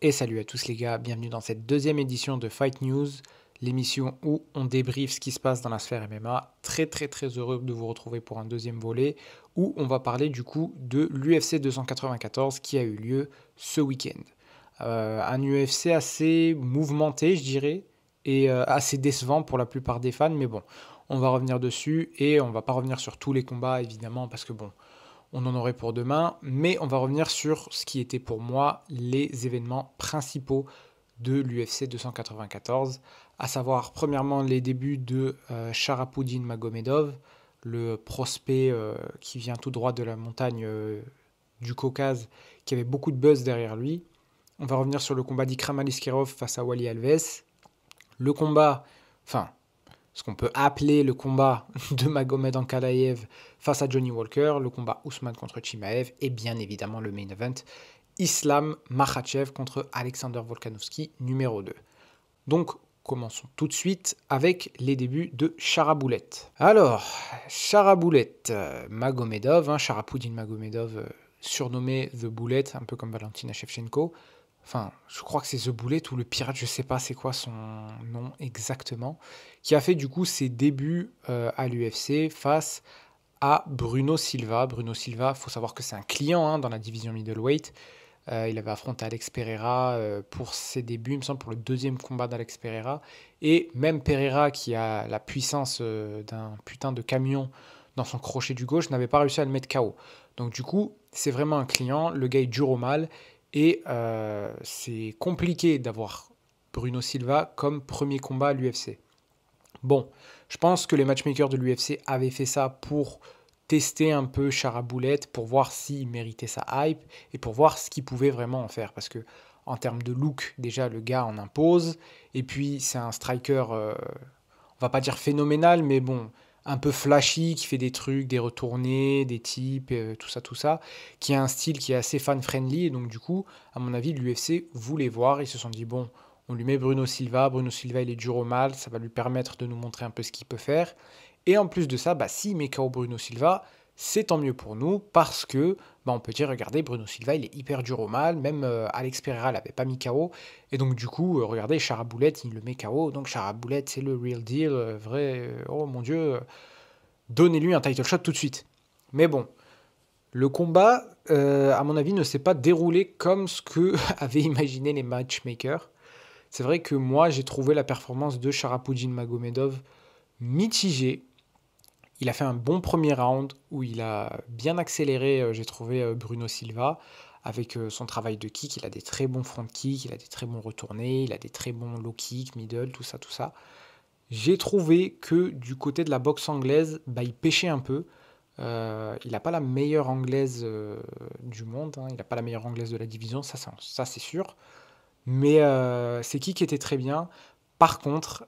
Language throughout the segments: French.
Et salut à tous les gars, bienvenue dans cette deuxième édition de Fight News, l'émission où on débriefe ce qui se passe dans la sphère MMA. Très heureux de vous retrouver pour un deuxième volet où on va parler du coup de l'UFC 294 qui a eu lieu ce week-end. Un UFC assez mouvementé je dirais et assez décevant pour la plupart des fans, mais bon, on va revenir dessus et on va pas revenir sur tous les combats évidemment parce que bon, on en aurait pour demain, mais on va revenir sur ce qui était pour moi les événements principaux de l'UFC 294, à savoir premièrement les débuts de Sharapudin Magomedov, le prospect qui vient tout droit de la montagne du Caucase, qui avait beaucoup de buzz derrière lui. On va revenir sur le combat d'Ikram Aliskerov face à Wally Alves. Le combat, enfin, ce qu'on peut appeler le combat de Magomed Ankalaev face à Johnny Walker, le combat Ousmane contre Chimaev et bien évidemment le main event Islam Makhachev contre Alexander Volkanovski numéro 2. Donc commençons tout de suite avec les débuts de Charaboulet. Alors, Charaboulet Magomedov, Sharapudin Magomedov, surnommé The Bullet, un peu comme Valentina Shevchenko. Enfin, je crois que c'est The Bullet ou le pirate, je sais pas c'est quoi son nom exactement, qui a fait du coup ses débuts à l'UFC face à Bruno Silva. Bruno Silva, il faut savoir que c'est un client dans la division middleweight. Il avait affronté Alex Pereira pour ses débuts, il me semble, pour le deuxième combat d'Alex Pereira. Et même Pereira, qui a la puissance d'un putain de camion dans son crochet du gauche, n'avait pas réussi à le mettre KO. Donc du coup, c'est vraiment un client. Le gars est dur au mal. Et c'est compliqué d'avoir Bruno Silva comme premier combat à l'UFC. Bon, je pense que les matchmakers de l'UFC avaient fait ça pour tester un peu Charaboulet, pour voir s'il méritait sa hype et pour voir ce qu'il pouvait vraiment en faire. Parce que en termes de look, déjà, le gars en impose. Et puis, c'est un striker, on va pas dire phénoménal, mais bon, un peu flashy, qui fait des trucs, des retournées, des types, tout ça, qui a un style qui est assez fan-friendly. Et donc, du coup, à mon avis, l'UFC voulait voir. Ils se sont dit, bon, on lui met Bruno Silva. Bruno Silva, il est dur au mal. Ça va lui permettre de nous montrer un peu ce qu'il peut faire. Et en plus de ça, s'il met KO Bruno Silva, c'est tant mieux pour nous parce que on peut dire, regardez, Bruno Silva, il est hyper dur au mal. Même Alex Pereira l'avait pas mis KO. Et donc, du coup, regardez, Charaboulet, il le met KO. Donc, Charaboulet, c'est le real deal, vrai. Oh mon Dieu, donnez-lui un title shot tout de suite. Mais bon, le combat, à mon avis, ne s'est pas déroulé comme ce que avaient imaginé les matchmakers. C'est vrai que moi, j'ai trouvé la performance de Sharapudin Magomedov mitigée. Il a fait un bon premier round où il a bien accéléré, j'ai trouvé, Bruno Silva avec son travail de kick. Il a des très bons front kicks, il a des très bons retournés, il a des très bons low kicks, middle, tout ça. J'ai trouvé que du côté de la boxe anglaise, il pêchait un peu. Il n'a pas la meilleure anglaise du monde, il n'a pas la meilleure anglaise de la division, ça c'est sûr. Mais ses kicks étaient très bien. Par contre,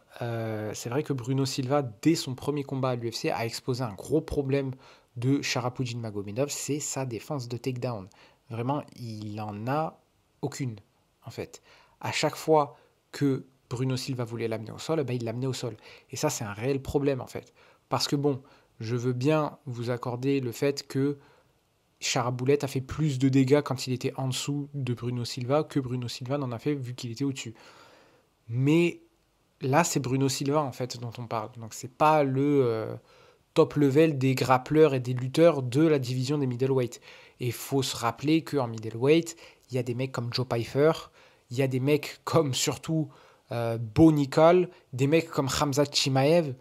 c'est vrai que Bruno Silva, dès son premier combat à l'UFC, a exposé un gros problème de Sharapudin Magomedov, c'est sa défense de takedown. Vraiment, il n'en a aucune, en fait. À chaque fois que Bruno Silva voulait l'amener au sol, il l'amenait au sol. Et ça, c'est un réel problème, en fait. Parce que bon, je veux bien vous accorder le fait que Charaboulet a fait plus de dégâts quand il était en dessous de Bruno Silva que Bruno Silva n'en a fait vu qu'il était au-dessus. Mais là, c'est Bruno Silva en fait dont on parle. Donc c'est pas le top level des grappleurs et des lutteurs de la division des middleweight. Et il faut se rappeler qu'en middleweight, il y a des mecs comme Joe Pyfer, il y a des mecs comme surtout Bo Nicol, des mecs comme Khamzat Chimaev,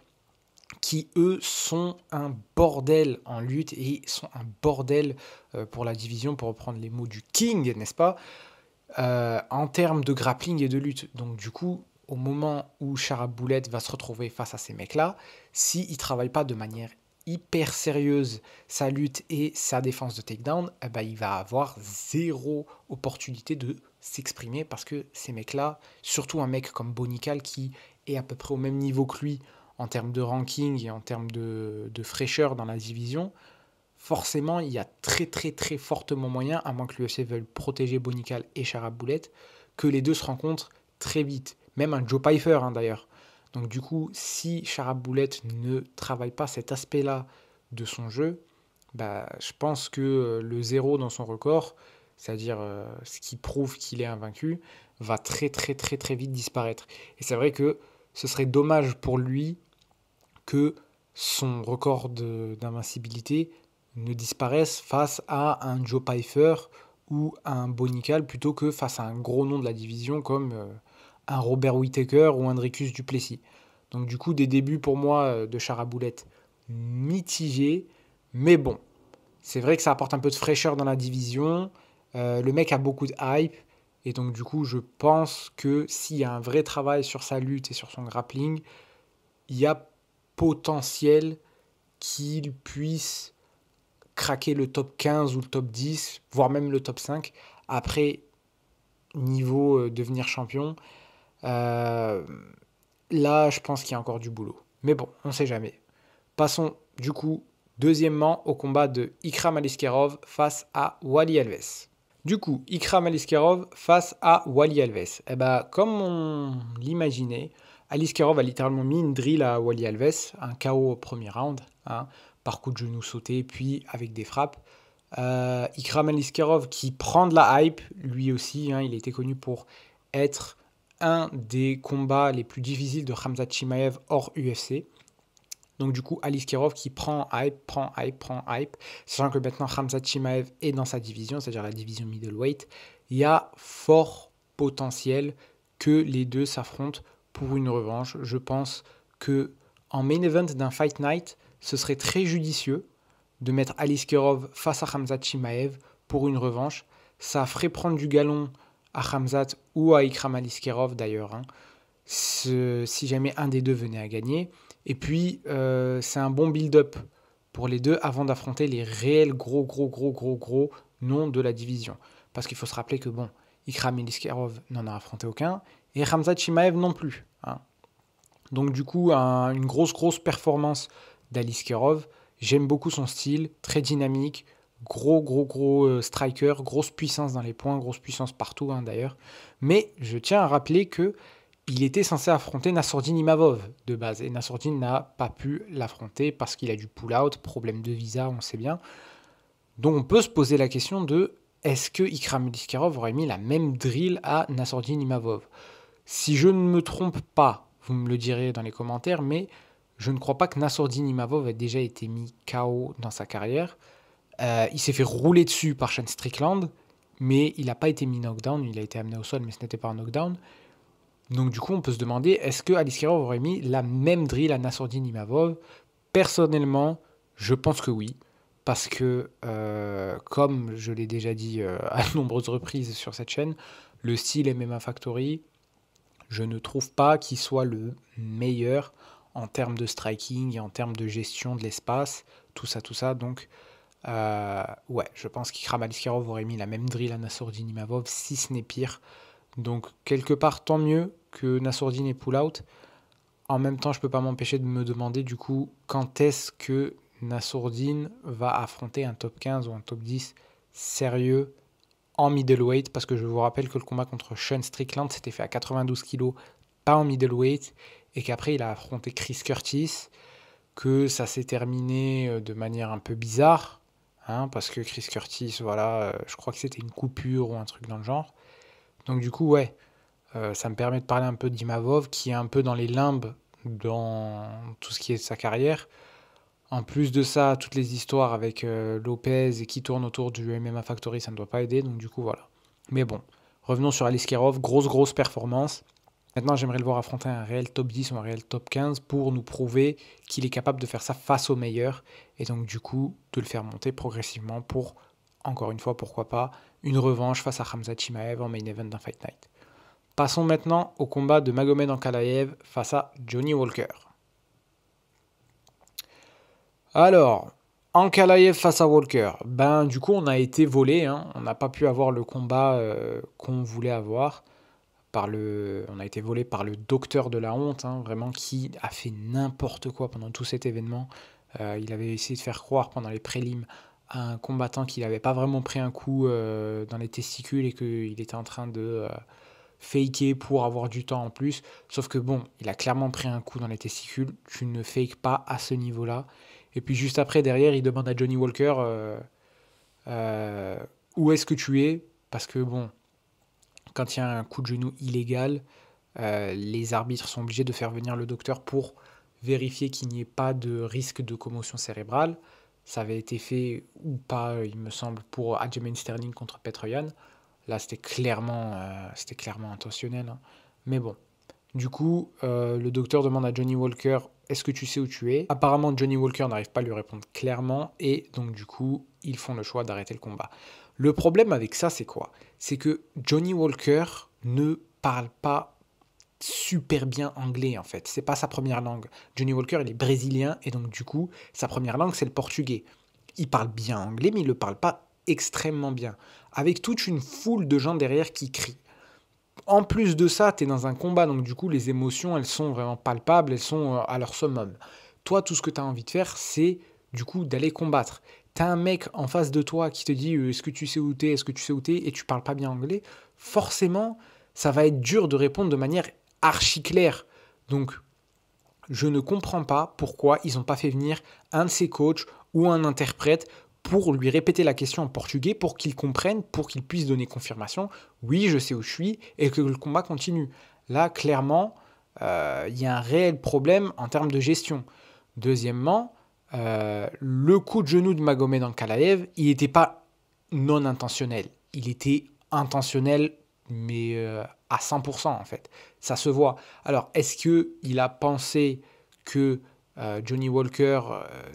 qui, eux, sont un bordel en lutte et sont un bordel pour la division, pour reprendre les mots du King, n'est-ce pas, en termes de grappling et de lutte. Donc, du coup, au moment où Charaboulet va se retrouver face à ces mecs-là, s'il ne travaille pas de manière hyper sérieuse sa lutte et sa défense de takedown, il va avoir zéro opportunité de s'exprimer parce que ces mecs-là, surtout un mec comme Bonical qui est à peu près au même niveau que lui en termes de ranking et en termes de fraîcheur dans la division, forcément, il y a très fortement moyen, à moins que l'UFC veuille protéger Bonical et Charaboulet, que les deux se rencontrent très vite. Même un Joe Pyfer, d'ailleurs. Donc du coup, si Charaboulet ne travaille pas cet aspect-là de son jeu, je pense que le zéro dans son record, c'est-à-dire ce qui prouve qu'il est invaincu, va très très très très vite disparaître. Et c'est vrai que ce serait dommage pour lui que son record d'invincibilité ne disparaisse face à un Joe Pyfer ou un Bonical plutôt que face à un gros nom de la division comme un Robert Whittaker ou un Dricus du Plessis. Donc du coup, des débuts pour moi de Charaboulette mitigés, mais bon, c'est vrai que ça apporte un peu de fraîcheur dans la division. Le mec a beaucoup de hype, et donc du coup, je pense que s'il y a un vrai travail sur sa lutte et sur son grappling, il y a potentiel qu'il puisse craquer le top 15 ou le top 10, voire même le top 5. Après, niveau devenir champion, euh, là, je pense qu'il y a encore du boulot. Mais bon, on ne sait jamais. Passons du coup, deuxièmement, au combat de Ikram Aliskerov face à Wally Alves. Du coup, Ikram Aliskerov face à Wally Alves. Eh ben, comme on l'imaginait, Aliskerov a littéralement mis une drill à Wally Alves, un KO au premier round, hein, par coup de genou sauté, puis avec des frappes. Ikram Aliskerov qui prend de la hype, lui aussi, hein, il a été connu pour être un des combats les plus difficiles de Khamzat Chimaev hors UFC. Donc du coup, Aliskerov qui prend hype, sachant que maintenant Khamzat Chimaev est dans sa division, c'est-à-dire la division middleweight, il y a fort potentiel que les deux s'affrontent pour une revanche. Je pense que en main event d'un Fight Night, ce serait très judicieux de mettre Aliskerov face à Khamzat Chimaev pour une revanche. Ça ferait prendre du galon à Khamzat ou à Ikram Aliskerov d'ailleurs, hein, si jamais un des deux venait à gagner. Et puis, c'est un bon build-up pour les deux avant d'affronter les réels gros noms de la division. Parce qu'il faut se rappeler que, bon, Ikram Aliskerov n'en a affronté aucun, et Khamzat Chimaev non plus, hein. Donc du coup, une grosse performance d'Aliskerov. J'aime beaucoup son style, très dynamique, gros striker, grosse puissance dans les points, grosse puissance partout, hein, d'ailleurs. Mais je tiens à rappeler que il était censé affronter Nassourdine Imavov de base. Et Nassourdine n'a pas pu l'affronter parce qu'il a du pull-out, problème de visa, on sait bien. Donc on peut se poser la question de est-ce que Ikram Aliskerov aurait mis la même drill à Nassourdine Imavov? Si je ne me trompe pas, vous me le direz dans les commentaires, mais je ne crois pas que Nassourdine Imavov ait déjà été mis KO dans sa carrière. Il s'est fait rouler dessus par Sean Strickland, mais il n'a pas été mis knockdown, il a été amené au sol, mais ce n'était pas un knockdown. Donc du coup, on peut se demander, est-ce que Aliskerov aurait mis la même drill à Nassourdine Imavov? Personnellement, je pense que oui. Parce que, comme je l'ai déjà dit à de nombreuses reprises sur cette chaîne, le style MMA Factory, je ne trouve pas qu'il soit le meilleur en termes de striking et en termes de gestion de l'espace, tout ça. Donc, ouais, je pense qu'Ikram Aliskerov aurait mis la même drill à Nassourdine Imavov, si ce n'est pire. Donc, quelque part, tant mieux que Nassourdine ait pull-out. En même temps, je ne peux pas m'empêcher de me demander, du coup, quand est-ce que Nassourdine va affronter un top 15 ou un top 10 sérieux en middleweight, parce que je vous rappelle que le combat contre Sean Strickland s'était fait à 92 kg, pas en middleweight, et qu'après il a affronté Chris Curtis, que ça s'est terminé de manière un peu bizarre, hein, parce que Chris Curtis, voilà, je crois que c'était une coupure ou un truc dans le genre. Donc du coup, ouais, ça me permet de parler un peu d'Imavov, qui est un peu dans les limbes dans tout ce qui est de sa carrière. En plus de ça, toutes les histoires avec Lopez et qui tournent autour du MMA Factory, ça ne doit pas aider, donc du coup voilà. Mais bon, revenons sur Aliskerov, grosse performance. Maintenant, j'aimerais le voir affronter un réel top 10 ou un réel top 15 pour nous prouver qu'il est capable de faire ça face aux meilleurs, et donc du coup de le faire monter progressivement pour, encore une fois, pourquoi pas, une revanche face à Khamzat Chimaev en main event d'un Fight Night. Passons maintenant au combat de Magomed Ankalaev face à Johnny Walker. Alors, Ankalaev face à Walker. Ben, du coup, on a été volé, hein. On n'a pas pu avoir le combat qu'on voulait avoir. On a été volé par le docteur de la honte, hein, vraiment, qui a fait n'importe quoi pendant tout cet événement. Il avait essayé de faire croire pendant les prélims à un combattant qu'il n'avait pas vraiment pris un coup dans les testicules et qu'il était en train de faker pour avoir du temps en plus. Sauf que bon, il a clairement pris un coup dans les testicules. Tu ne fakes pas à ce niveau-là. Et puis juste après, derrière, il demande à Johnny Walker où est-ce que tu es? parce que bon, quand il y a un coup de genou illégal, les arbitres sont obligés de faire venir le docteur pour vérifier qu'il n'y ait pas de risque de commotion cérébrale. Ça avait été fait ou pas, il me semble, pour Aljamain Sterling contre Petr Yan. Là, c'était clairement intentionnel, hein. Mais bon. Du coup, le docteur demande à Johnny Walker, est-ce que tu sais où tu es? Apparemment, Johnny Walker n'arrive pas à lui répondre clairement et donc du coup, ils font le choix d'arrêter le combat. Le problème avec ça, c'est quoi? C'est que Johnny Walker ne parle pas super bien anglais en fait. C'est pas sa première langue. Johnny Walker, il est brésilien et donc du coup, sa première langue, c'est le portugais. Il parle bien anglais, mais il le parle pas extrêmement bien. Avec toute une foule de gens derrière qui crient. En plus de ça, tu es dans un combat, donc du coup, les émotions, elles sont vraiment palpables, elles sont à leur summum. Toi, tout ce que tu as envie de faire, c'est du coup d'aller combattre. Tu as un mec en face de toi qui te dit est-ce que tu sais où t'es, est-ce que tu sais où t'es, et tu parles pas bien anglais, forcément, ça va être dur de répondre de manière archi claire. Donc, je ne comprends pas pourquoi ils n'ont pas fait venir un de ses coachs ou un interprète pour lui répéter la question en portugais, pour qu'il comprenne, pour qu'il puisse donner confirmation. Oui, je sais où je suis et que le combat continue. Là, clairement, il y a un réel problème en termes de gestion. Deuxièmement, le coup de genou de Magomed Ankalaev, il n'était pas non intentionnel. Il était intentionnel, mais à 100% en fait. Ça se voit. Alors, est-ce qu'il a pensé que Johnny Walker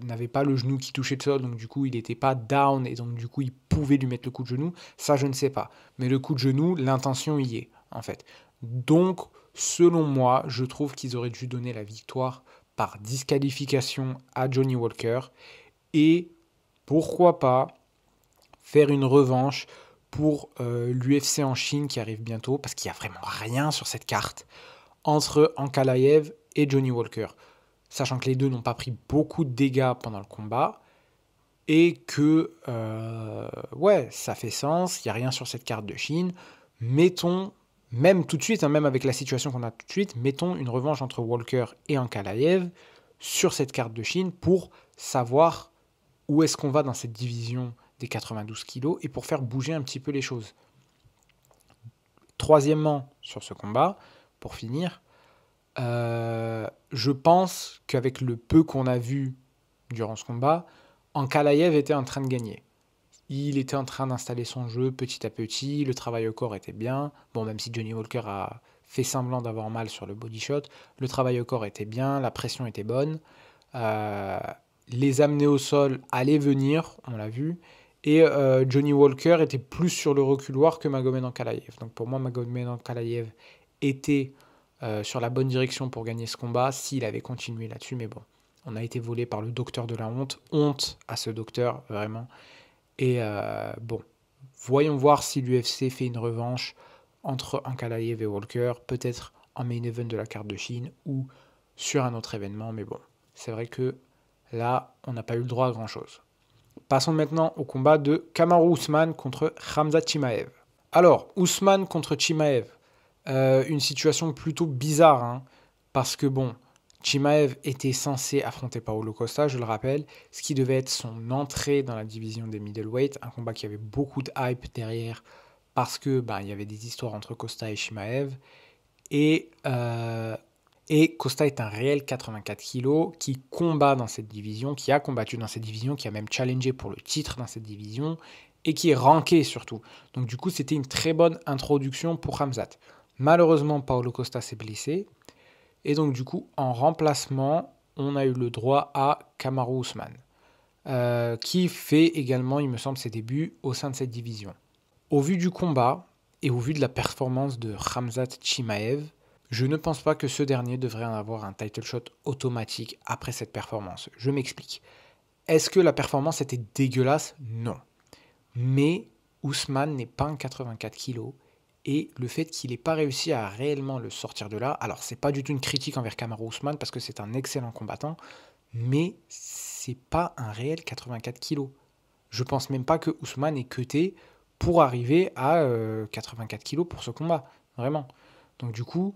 n'avait pas le genou qui touchait le sol, donc du coup il n'était pas down et donc du coup il pouvait lui mettre le coup de genou? Ça, je ne sais pas. Mais le coup de genou, l'intention y est en fait. Donc, selon moi, je trouve qu'ils auraient dû donner la victoire par disqualification à Johnny Walker et pourquoi pas faire une revanche pour l'UFC en Chine qui arrive bientôt, parce qu'il n'y a vraiment rien sur cette carte entre Ankalaev et Johnny Walker. Sachant que les deux n'ont pas pris beaucoup de dégâts pendant le combat, et que, ouais, ça fait sens, il n'y a rien sur cette carte de Chine. Mettons, même tout de suite, hein, même avec la situation qu'on a tout de suite, mettons une revanche entre Walker et Ankalaev sur cette carte de Chine pour savoir où est-ce qu'on va dans cette division des 92 kilos et pour faire bouger un petit peu les choses. Troisièmement, sur ce combat, pour finir, je pense qu'avec le peu qu'on a vu durant ce combat, Ankalaev était en train de gagner. Il était en train d'installer son jeu petit à petit, le travail au corps était bien. Bon, même si Johnny Walker a fait semblant d'avoir mal sur le body shot, le travail au corps était bien, la pression était bonne. Les amener au sol allaient venir, on l'a vu. Et Johnny Walker était plus sur le reculoir que Magomed Ankalaev. Donc pour moi, Magomed Ankalaev était sur la bonne direction pour gagner ce combat s'il avait continué là-dessus. Mais bon, on a été volé par le docteur de la honte. Honte à ce docteur, vraiment. Et bon, voyons voir si l'UFC fait une revanche entre Ankalaev et Walker, peut-être en main event de la carte de Chine ou sur un autre événement. Mais bon, c'est vrai que là, on n'a pas eu le droit à grand-chose. Passons maintenant au combat de Kamaru Usman contre Khamzat Chimaev. Alors, Usman contre Chimaev, une situation plutôt bizarre, hein, parce que bon, Chimaev était censé affronter Paulo Costa, je le rappelle, ce qui devait être son entrée dans la division des middleweight, un combat qui avait beaucoup de hype derrière, parce que il y avait des histoires entre Costa et Chimaev, et Costa est un réel 84 kg qui combat dans cette division, qui a combattu dans cette division, qui a même challengé pour le titre dans cette division, et qui est ranké surtout. Donc du coup, c'était une très bonne introduction pour Khamzat. Malheureusement, Paulo Costa s'est blessé, et donc du coup, en remplacement, on a eu le droit à Kamaru Usman, qui fait également, il me semble, ses débuts au sein de cette division. Au vu du combat, et au vu de la performance de Khamzat Chimaev, je ne pense pas que ce dernier devrait en avoir un title shot automatique après cette performance. Je m'explique. Est-ce que la performance était dégueulasse? Non. Mais Usman n'est pas un 84 kg et le fait qu'il n'ait pas réussi à réellement le sortir de là, alors c'est pas du tout une critique envers Kamaru Usman parce que c'est un excellent combattant, mais c'est pas un réel 84 kg. Je pense même pas que Usman ait cuté pour arriver à 84 kg pour ce combat, vraiment. Donc du coup,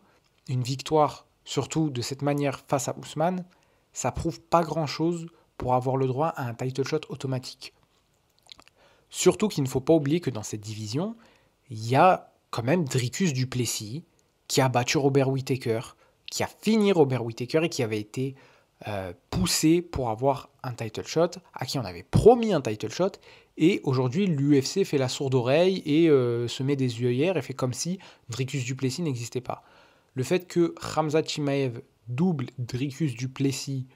une victoire, surtout de cette manière face à Usman, ça prouve pas grand-chose pour avoir le droit à un title shot automatique. Surtout qu'il ne faut pas oublier que dans cette division, il y a quand même Dricus du Plessis qui a battu Robert Whittaker, qui a fini Robert Whittaker et qui avait été poussé pour avoir un title shot, à qui on avait promis un title shot. Et aujourd'hui, l'UFC fait la sourde oreille et se met des œillères et fait comme si Dricus du Plessis n'existait pas. Le fait que Khamzat Chimaev double Dricus du Plessis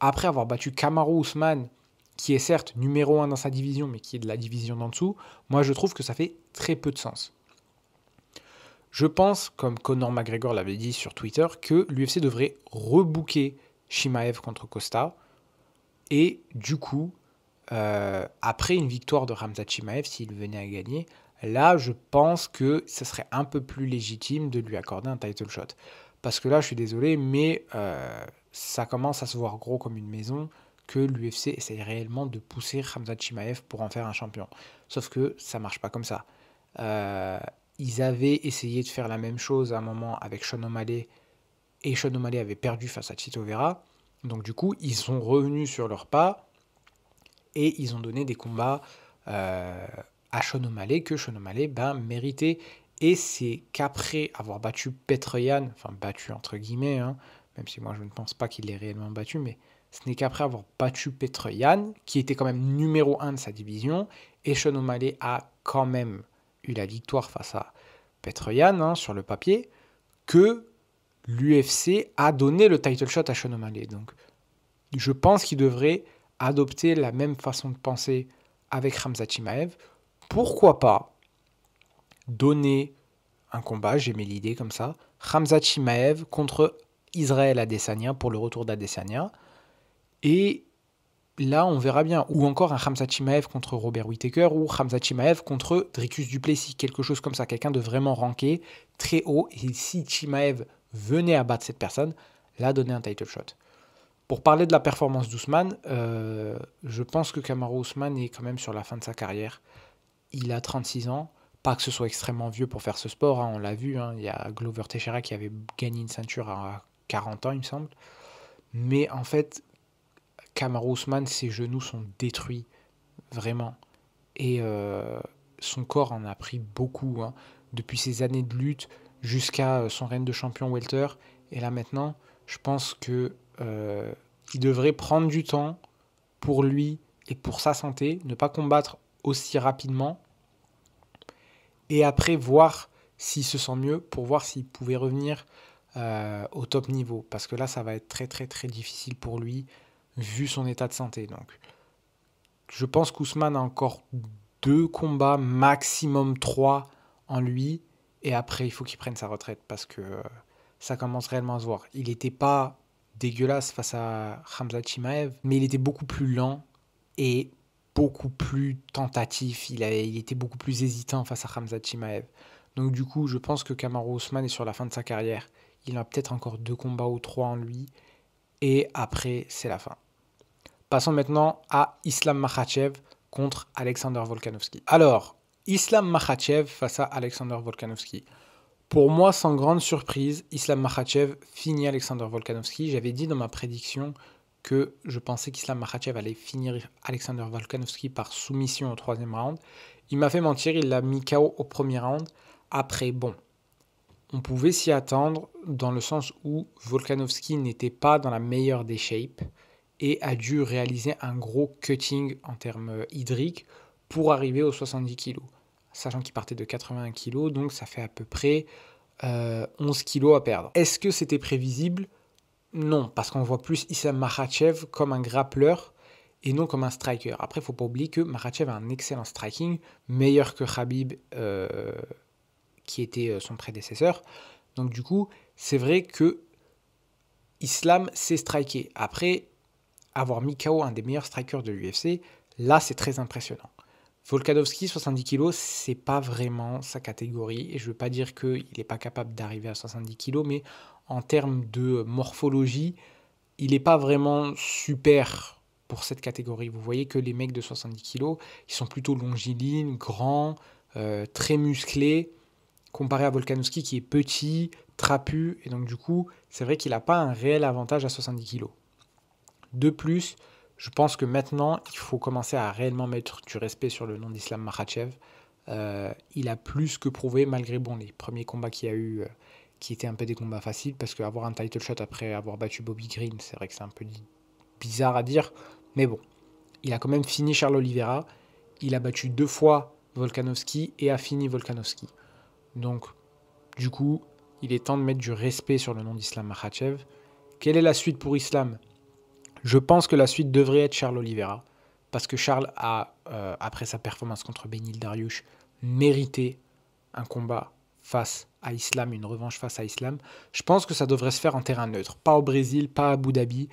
après avoir battu Kamaru Usman, qui est certes numéro 1 dans sa division, mais qui est de la division d'en dessous, moi je trouve que ça fait très peu de sens. Je pense, comme Conor McGregor l'avait dit sur Twitter, que l'UFC devrait rebooker Chimaev contre Costa. Et du coup, après une victoire de Khamzat Chimaev, s'il venait à gagner, là je pense que ce serait un peu plus légitime de lui accorder un title shot. Parce que là, je suis désolé, mais ça commence à se voir gros comme une maison que l'UFC essaye réellement de pousser Khamzat Chimaev pour en faire un champion. Sauf que ça marche pas comme ça. Ils avaient essayé de faire la même chose à un moment avec Sean O'Malley, et Sean O'Malley avait perdu face à Chito Vera. Donc du coup, ils sont revenus sur leurs pas et ils ont donné des combats à Sean O'Malley que Sean O'Malley méritait. Et c'est qu'après avoir battu Petr Yan, enfin battu entre guillemets, hein, même si moi je ne pense pas qu'il l'ait réellement battu, mais ce n'est qu'après avoir battu Petr Yan, qui était quand même numéro 1 de sa division, et Sean O'Malley a quand même eu la victoire face à Petr Yan, hein, sur le papier, que l'UFC a donné le title shot à Sean O'Malley. Donc je pense qu'il devrait adopter la même façon de penser avec Khamzat Chimaev. Pourquoi pas donner un combat, j'ai mis l'idée comme ça, Khamzat Chimaev contre Israël Adesanya pour le retour d'Adesanya. Et là, on verra bien. Ou encore un Khamzat Chimaev contre Robert Whittaker ou Khamzat Chimaev contre Dricus du Plessis, quelque chose comme ça, quelqu'un de vraiment ranké, très haut. Et si Chimaev venait à battre cette personne, là, donner un title shot. Pour parler de la performance d'Ousmane, je pense que Kamaru Usman est quand même sur la fin de sa carrière. Il a 36 ans. Pas que ce soit extrêmement vieux pour faire ce sport, hein, on l'a vu. Hein, il y a Glover Teixeira qui avait gagné une ceinture à 40 ans, il me semble. Mais en fait, Kamaru Usman, ses genoux sont détruits, vraiment. Et son corps en a pris beaucoup, hein, depuis ses années de lutte jusqu'à son règne de champion welter. Et là maintenant, je pense que il devrait prendre du temps pour lui et pour sa santé, ne pas combattre aussi rapidement, et après voir s'il se sent mieux, pour voir s'il pouvait revenir au top niveau. Parce que là, ça va être très très très difficile pour lui, vu son état de santé. Donc, je pense qu'Ousmane a encore 2 combats, maximum 3 en lui. Et après, il faut qu'il prenne sa retraite, parce que ça commence réellement à se voir. Il n'était pas dégueulasse face à Khamzat Chimaev, mais il était beaucoup plus lent et beaucoup plus tentatif. Il était beaucoup plus hésitant face à Khamzat Chimaev. Donc du coup, je pense que Kamaru Usman est sur la fin de sa carrière. Il a peut-être encore 2 combats ou 3 en lui. Et après, c'est la fin. Passons maintenant à Islam Makhachev contre Alexander Volkanovski. Alors, Islam Makhachev face à Alexander Volkanovski. Pour moi, sans grande surprise, Islam Makhachev finit Alexander Volkanovski. J'avais dit dans ma prédiction que je pensais qu'Islam Makhachev allait finir Alexander Volkanovski par soumission au 3e round. Il m'a fait mentir, il l'a mis KO au 1er round. Après, bon, on pouvait s'y attendre dans le sens où Volkanovski n'était pas dans la meilleure des shapes et a dû réaliser un gros cutting en termes hydriques pour arriver aux 70 kg. Sachant qu'il partait de 81 kg, donc ça fait à peu près 11 kg à perdre. Est-ce que c'était prévisible ? Non, parce qu'on voit plus Islam Makhachev comme un grappleur et non comme un striker. Après, il ne faut pas oublier que Makhachev a un excellent striking, meilleur que Khabib, qui était son prédécesseur. Donc du coup, c'est vrai que Islam sait striker. Après, avoir mis KO un des meilleurs strikers de l'UFC, là, c'est très impressionnant. Volkanovski, 70 kg, c'est pas vraiment sa catégorie. Et je ne veux pas dire qu'il n'est pas capable d'arriver à 70 kg, mais en termes de morphologie, il n'est pas vraiment super pour cette catégorie. Vous voyez que les mecs de 70 kg, ils sont plutôt longilignes, grands, très musclés, comparé à Volkanovski qui est petit, trapu. Et donc du coup, c'est vrai qu'il n'a pas un réel avantage à 70 kg. De plus, je pense que maintenant, il faut commencer à réellement mettre du respect sur le nom d'Islam Makhachev. il a plus que prouvé, malgré les premiers combats qu'il y a eu, qui étaient un peu des combats faciles, parce qu'avoir un title shot après avoir battu Bobby Green, c'est vrai que c'est un peu bizarre à dire, mais bon, il a quand même fini Charles Oliveira, il a battu 2 fois Volkanovski et a fini Volkanovski. Donc, du coup, il est temps de mettre du respect sur le nom d'Islam Makhachev. Quelle est la suite pour Islam ? Je pense que la suite devrait être Charles Oliveira, parce que Charles a, après sa performance contre Beneil Dariush, mérité un combat face à Islam, une revanche face à Islam. Je pense que ça devrait se faire en terrain neutre, pas au Brésil, pas à Abu Dhabi.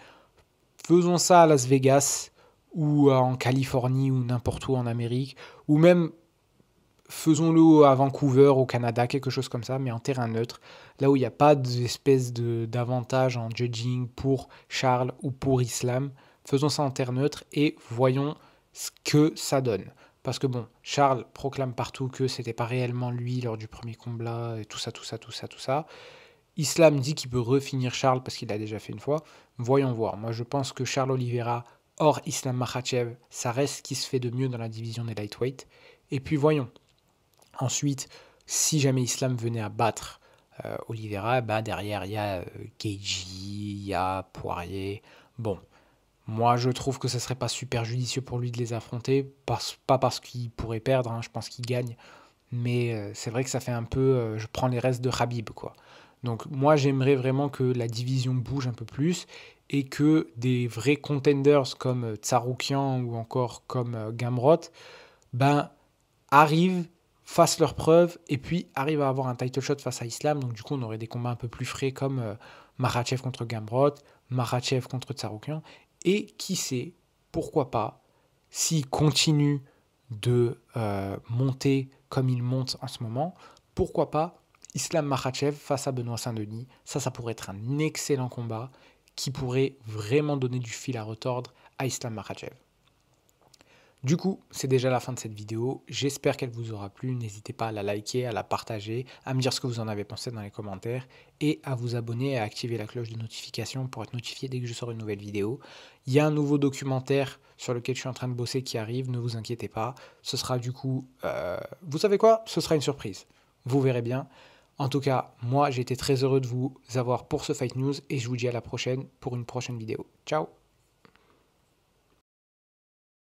Faisons ça à Las Vegas, ou en Californie, ou n'importe où en Amérique, ou même faisons-le à Vancouver, au Canada, quelque chose comme ça, mais en terrain neutre, là où il n'y a pas d'espèce d'avantage en judging pour Charles ou pour Islam. Faisons ça en terre neutre et voyons ce que ça donne. Parce que bon, Charles proclame partout que c'était pas réellement lui lors du premier combat, et tout ça. Islam dit qu'il peut refinir Charles parce qu'il l'a déjà fait une fois. Voyons voir. Moi, je pense que Charles Oliveira, hors Islam Makhachev, ça reste ce qui se fait de mieux dans la division des lightweight. Et puis voyons. Ensuite, si jamais Islam venait à battre Oliveira, derrière, il y a Keiji, il y a Poirier. Bon, moi, je trouve que ce ne serait pas super judicieux pour lui de les affronter. Pas parce qu'il pourrait perdre, je pense qu'il gagne. Mais c'est vrai que ça fait un peu... je prends les restes de Khabib, quoi. Donc moi, j'aimerais vraiment que la division bouge un peu plus et que des vrais contenders comme Tsarukyan ou encore comme Gamrot arrivent, fassent leurs preuves et puis arrivent à avoir un title shot face à Islam. Donc du coup, on aurait des combats un peu plus frais comme Makhachev contre Gamrot, Makhachev contre Tsarukyan. Et qui sait, pourquoi pas, s'il continue de monter comme il monte en ce moment, pourquoi pas Islam Makhachev face à Benoît Saint-Denis. Ça pourrait être un excellent combat qui pourrait vraiment donner du fil à retordre à Islam Makhachev. Du coup, c'est déjà la fin de cette vidéo. J'espère qu'elle vous aura plu. N'hésitez pas à la liker, à la partager, à me dire ce que vous en avez pensé dans les commentaires et à vous abonner et à activer la cloche de notification pour être notifié dès que je sors une nouvelle vidéo. Il y a un nouveau documentaire sur lequel je suis en train de bosser qui arrive, ne vous inquiétez pas. Ce sera du coup, vous savez quoi ? Ce sera une surprise. Vous verrez bien. En tout cas, moi, j'ai été très heureux de vous avoir pour ce Fight News et je vous dis à la prochaine pour une prochaine vidéo. Ciao !